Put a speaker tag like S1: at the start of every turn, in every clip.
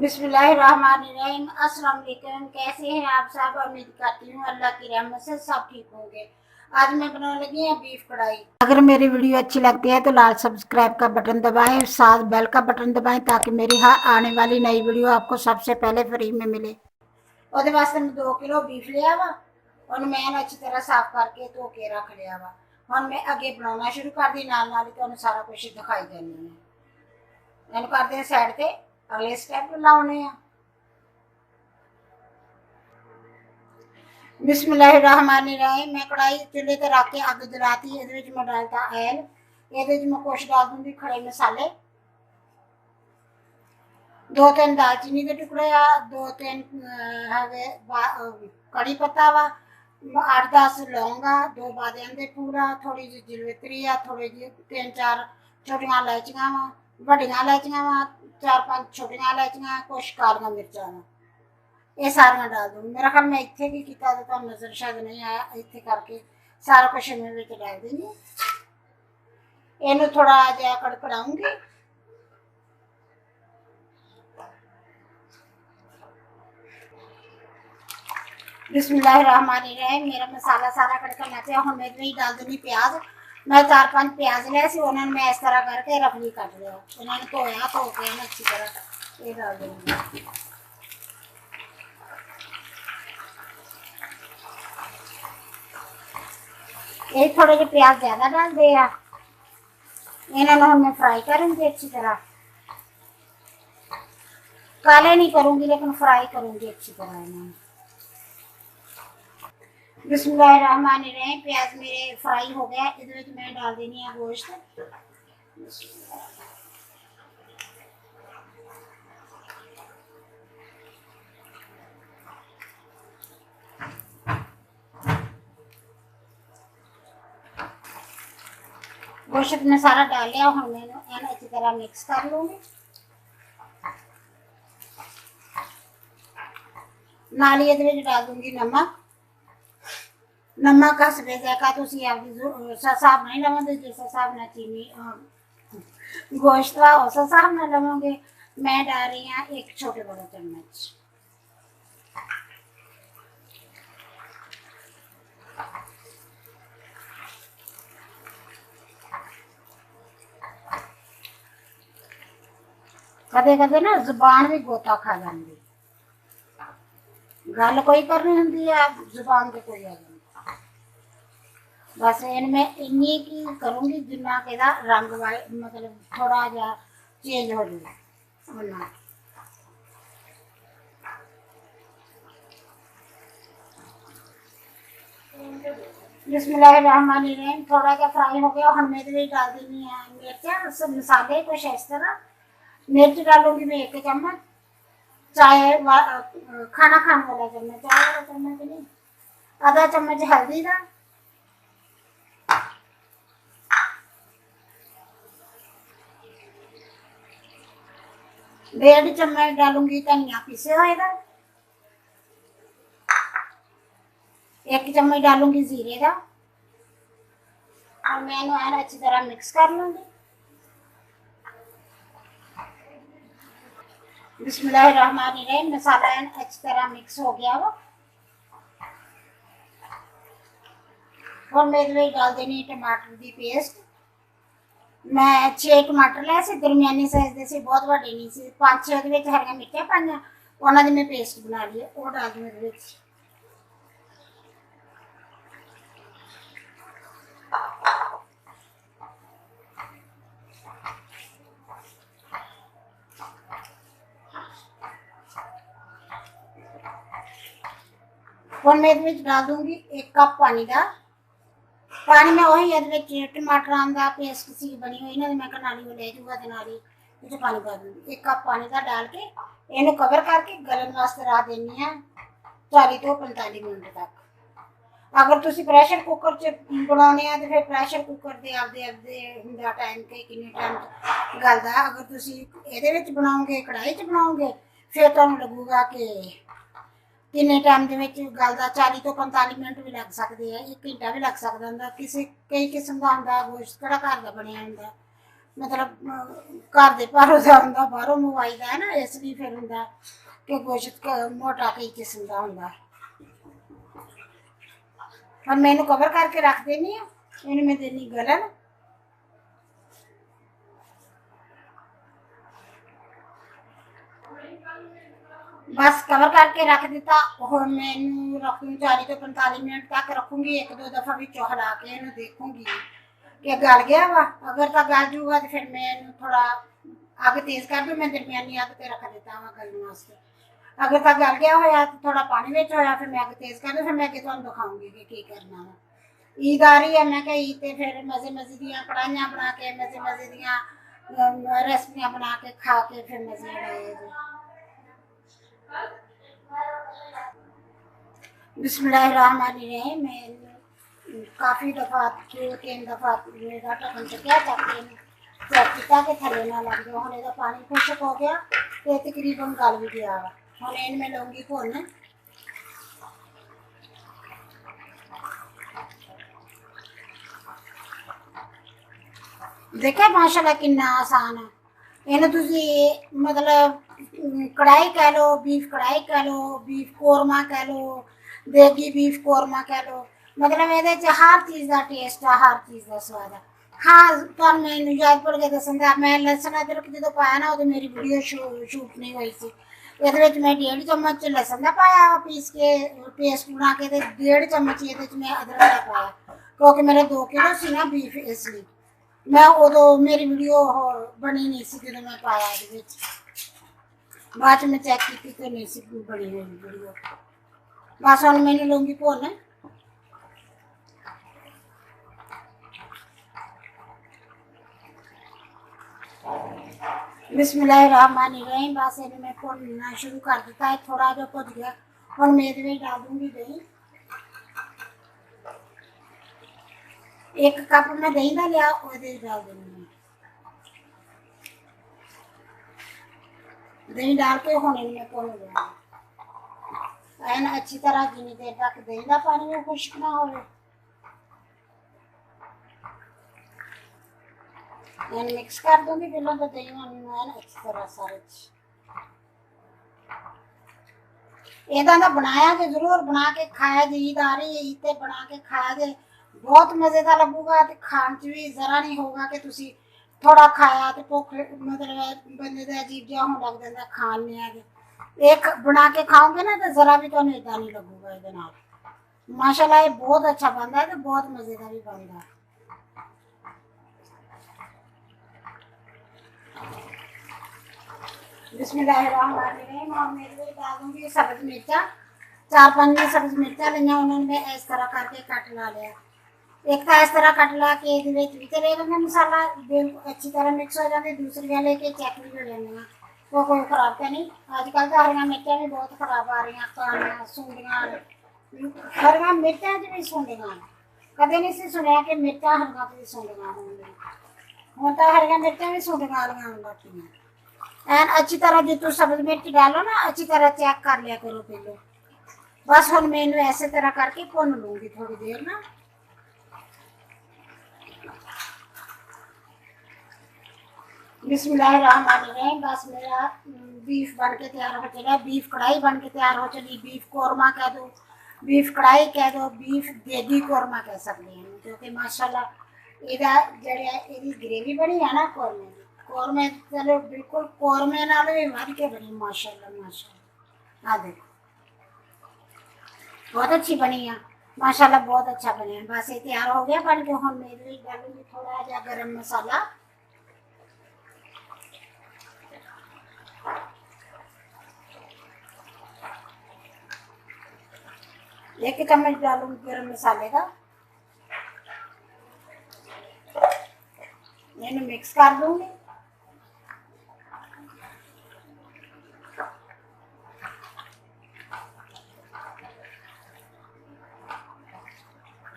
S1: बिस्मिल्लाहिर्रहमानिर्रहीम। अस्सलाम वालेकुम। कैसे हैं आप सब? उम्मीद करती हूँ अल्लाह की रहमत से सब ठीक होंगे। आज मैं बनाने लगी हूँ बीफ कढ़ाई। अगर मेरी वीडियो अच्छी लगती है तो लाल सब्सक्राइब का बटन दबाएं, साथ बेल का बटन दबाएं ताकि मेरी आने वाली नई वीडियो आपको सबसे पहले फ्री में मिले। और वास्ते मैं 2 किलो बीफ लिया वा और मैं अच्छी तरह साफ करके धो के रख लिया वा। हम मैं अगे बनाना शुरू कर दी, नाल ही तो सारा कुछ दिखाई देनी है। इन करते हैं साइड से अगले स्टेप लाने हैं। बिस्मिल्लाहिर्रहमानिर्रहीम। मैं कढ़ाई चुल्हे ते रख के अग जलाती। ये मैं डालता ऑयल, ये मैं कुछ डाल दूंगी खड़े मसाले, 2-3 दालचीनी के टुकड़े आ, 2-3 कड़ी पत्ता वा, 8-10 लौंगा, 2 बादाम दे पूरा, थोड़ी जी जवित्री आ, थोड़ी जी 3-4 छोटियां इलायचियां वा, बड़ियां इलायचियां वा, 4-5 छोटियां इलायचियां, कुछ कालियां मिर्चां वा। ये सारियां डाल दूंगी। मेरा ख्याल मैं इत्थे की कीता तो नजर शायद नहीं आया, इत्थे करके सारा कुछ मैं विच डाल दूंगी। इनू थोड़ा जिहा कड़कड़ाऊंगी। बिस्मिल्लाहिर्रहमानिर्रहीम। मेरा मसाला सारा कड़कना चाहिए। हुण मैं इसमें डाल दूंगी प्याज। मैं 4-5 प्याज लिया सी, उन्होंने मैं इस तरह करके रफली कट लिया। उन्होंने धोया, धो के अच्छी तरह ये डाल दूंगी। ये थोड़े जो प्याज ज्यादा डाल दे, इन्होंने मैं फ्राई करूंगी अच्छी तरह। काले नहीं करूंगी लेकिन फ्राई करूंगी अच्छी तरह इन्होंने। बिस्मिल्लाहिर्रहमानिर्रहीम। प्याज मेरे फ्राई हो गया, इधर मैं डाल देनी है गोश्त। गोश्त में सारा डाल लिया। हम मैंने अच्छी तरह मिक्स कर लूंगी। नाली ये डाल दूंगी नमक। नमक हसबे जायका तुसी आपदी हिसाब नहीं लवोगे, जिस हिसाब ना चीनी गोश्त वा उस हिसाब ना लवोगे। मैं डाल रही हूँ 1 छोटे बड़ा चम्मच। कदे कदे ना जुबान भी गोता खा जाती। गल कोई करनी होंगी है, जुबान के कोई आ जाती। बस इनमें इन्नी की करूँगी जिन्ना के रंग मतलब थोड़ा जा चेंज हो जाए उन्ना। बिस्मिल्लाहिर्रहमानिर्रहीम। थोड़ा जा फ्राई हो गया। हम मेरे डाल देनी है मिर्च, सब मसाले कुछ इस तरह। मिर्च डालूंगी मैं 1 चम्मच, चाय खाना खाने वाला चम्मच, चाय वाला चम्मच नहीं, आधा चम्मच हल्दी का, डेढ़ चम्मच डालूंगी धनिया पीसे हुए का, 1 चम्मच डालूंगी जीरे का और मैं अच्छी तरह मिक्स कर लूंगी। बिस्मिल्लाहिर्रहमानिर्रहीम। मसाला अच्छी तरह मिक्स हो गया वो। और मैं डाल देनी टमाटर की पेस्ट। मैं 6 टमाटर लिया से, दरमियानी साइज के से, बहुत बड़े नहीं से। 5-6 हरियां मिर्चां पाइयां, उन्होंने मैं पेस्ट बना ली, वो डाल दूँ मेरे। और मैं डाल दूंगी 1 कप पानी का। पानी में वही टमाटर का पेस्ट सी बनी हुई ना, मैं नाली में ले जूगा तो नाली पानी पा दूंगी। 1 कप पानी का डाल के इन्हें कवर करके गलन वास्ते रख देनी है 40 तो 45 मिनट तक। अगर तुम प्रैशर कुकर च बनाने तो फिर प्रैशर कुकर के आपदे आपदे हुंदा टाइम के किन्ने टाइम गलदा। अगर तुम ये बनाओगे कढ़ाई च बनाओगे फिर तुहानू लगूगा कि किन्ने टाइम के गलदा, 40 तो 45 मिनट भी लग सकते हैं, 1 घंटा भी लग सकता होंगे। किसी कई किस्म का होंगे गोश्त, केड़ा घर का बनिया होंगे, मतलब घर दे बाहरों दा हुंदा, बाहरों मंगवाई दा है ना, इसलिए फिर हुंदा कि गोश्त मोटा कई किस्म दा हुंदा। ਹੁਣ मैं इनू कवर करके रख देनी हाँ, इन्हें मैं देनी गलन। बस कवर करके रख दिता। हुण मैं इनू रखूँ 40 तो 45 मिनट तक रखूँगी, एक दो दफा विचों हिला के इनू देखूँगी कि गल गया वा। अगर तो गल जूगा तो फिर मैं इनू थोड़ा अग तेज कर दूँ, मैं दरमियानी अग ते रख दिता वा गलने वास्ते। अगर तो गल गया होया तो थोड़ा पानी विच होया, फिर मैं अग तेज कर दूँ, फिर मैं अगे तुहानूं दिखाऊंगी कि की करना वा। ईद आ रही है, मैं क्या ईद ते फिर मजे मजे दियां कड़ाहियां बना के, मजे मजे दियां रेसिपियां बना के खा के फिर मजे उड़ाए जी। बिस्मिल्लाहिर्रहमानिर्रहीम। मैं काफ़ी दफ़ा 2-3 दफ़ा मेरा ढक्कन चुक्या करके चेक किया कि थले ना लग जाए। हुण इहदा पानी खुशक हो गया तो तकरीबन गल भी गया वा। हुण इहनूं मैं लूँगी भुन। देखिए माशाल्लाह कितना आसान है। इन्हें तुसी मतलब कढ़ाई कह लो, बीफ कढ़ाई कह लो, बीफ कोरमा कह लो, देगी बीफ कोरमा कह लो, मतलब ये हर चीज़ का टेस्ट है, हर चीज़ का स्वाद है। हाँ तुहानूं मैं याद भुल के दसन दा, मैं लसन अदरक जो पाया ना उदों मेरी वीडियो शूट नहीं हुई सी। ਇਹਦੇ ਵਿੱਚ मैं 1.5 चम्मच लसन का पाया पीस के पेस्ट बना के, 1.5 चम्मच ये मैं अदरक का पाया, क्योंकि मेरे 2 किलो सी ना बीफ, इसलिए मैं उदों मेरी वीडियो बनी नहीं सी जो मैं पाया ਇਹਦੇ ਵਿੱਚ। बाद च मैं चेक की तो नहीं सी बनी हुई वीडियो। बस हुण मैंने लूँगी भुन। बिस्मिल्लाहिर्रहमानिर्रहीम। बस इन्हें मैं भुनना शुरू कर दिता है, थोड़ा जो भुज गया। हुण मैं इहदे विच डाल दूँगी दही। 1 कप मैं दही का लिया, उहदे विच डाल दूँगी दही डाल के। हुण इहनूं मैं भुन लूँगी एन अच्छी तरह, जिन्नी देर तक दही का पानी भी खुश्क ना हो। मिक्स कर दूँगी पहले तो दही एन अच्छी तरह सारे। इदा ना बनाया जे जरूर, बना के खाया जे। ईद आ रही है, ईद ते बना के खाया जे, बहुत मजे का लगूगा। तो खान च भी जरा नहीं होगा कि तुसी थोड़ा खाया तो भुख मतलब बंदे का अजीब जिहा होने लग जाता खान में। एक बना के खाओगे ना तो जरा भी तुहानूं इदा नहीं लगूगा। इहदे नाल माशाल्लाह ये बहुत अच्छा बनता है, तो बहुत मजे का भी बनता है। बिस्मिल्लाहिर्रहमानिर्रहीम। और मेरे डाल दूँगी सब्ज मिर्चा। 4-5 सब्ज मिर्चा लिया, उन्होंने मैं इस तरह करके कट ला लिया। एक तो इस तरह कट ला के भी चले जाते मसाला अच्छी तरह मिक्स हो जाते, दूसरी गल है कि चेक भी हो जाए वो कोई खराब तो नहीं। अजकल तो हरिया मिर्चा भी बहुत खराब आ रही, कालियां सूंडियां, हरिया मिर्चा च भी सूंडियां। कदे नहीं सी सुनिया कि मिर्चा हरिया च भी सूंडियां होंगी। हुण तो हरिया मिर्चा भी सूंडियां वालियां आउण लग पईयां। एन अच्छी तरह जो तुम सब्ज मिर्च डालो ना, अच्छी तरह चेक कर लिया करो पहले। बस हुण मैं इनू ऐसे तरह करके भुन लूँगी थोड़ी देर ना। बिस्मिल्लाहिर्रहमानिर्रहीम। बस मेरा बीफ बन के तैयार हो चला, बीफ कढ़ाई बन के तैयार हो चली। बीफ कौरमा कह दो, बीफ कढ़ाई कह दो, बीफ देगी कौरमा कह सकते हैं, क्योंकि माशाल्लाह इहदा जिहड़ी ग्रेवी बनी है ना कौरमे की, कौरमे चलो बिल्कुल कौरमे नालों भी वध के बनी माशाल्लाह माशाल्लाह। हाँ देखो बहुत अच्छी बनी है माशाल्लाह, बहुत अच्छा बने। बस ये तैयार हो गया बन के। हुण मैं डालूंगी थोड़ा जिहा गरम मसाला। 1 चम्मच डालूंगी गरम मसाले का। इन्हें मिक्स कर दूंगी।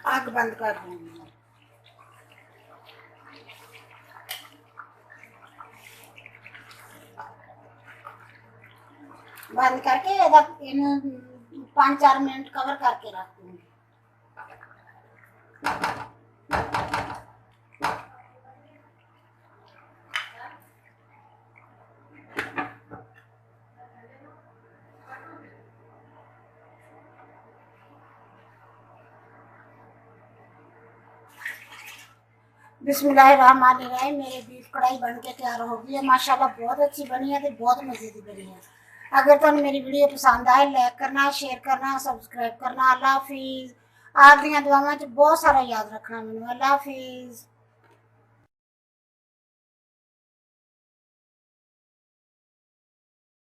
S1: आग बंद कर दूंगी। बंद करके इन 5-4 मिनट कवर करके रख दूंगी। बिस्मिल्लाहिर्रहमानिर्रहीम। मेरे बीफ कढ़ाई बन के तैयार हो गई है माशाल्लाह, बहुत अच्छी बनी है, तो बहुत मज़े की बनी है। अगर तुम मेरी वीडियो पसंद आए लाइक करना, शेयर करना, सब्सक्राइब करना। अल्लाह हाफिज़। आप दियां दुआवां च बहुत सारा याद रखना मैनू। अल्लाह हाफिज़।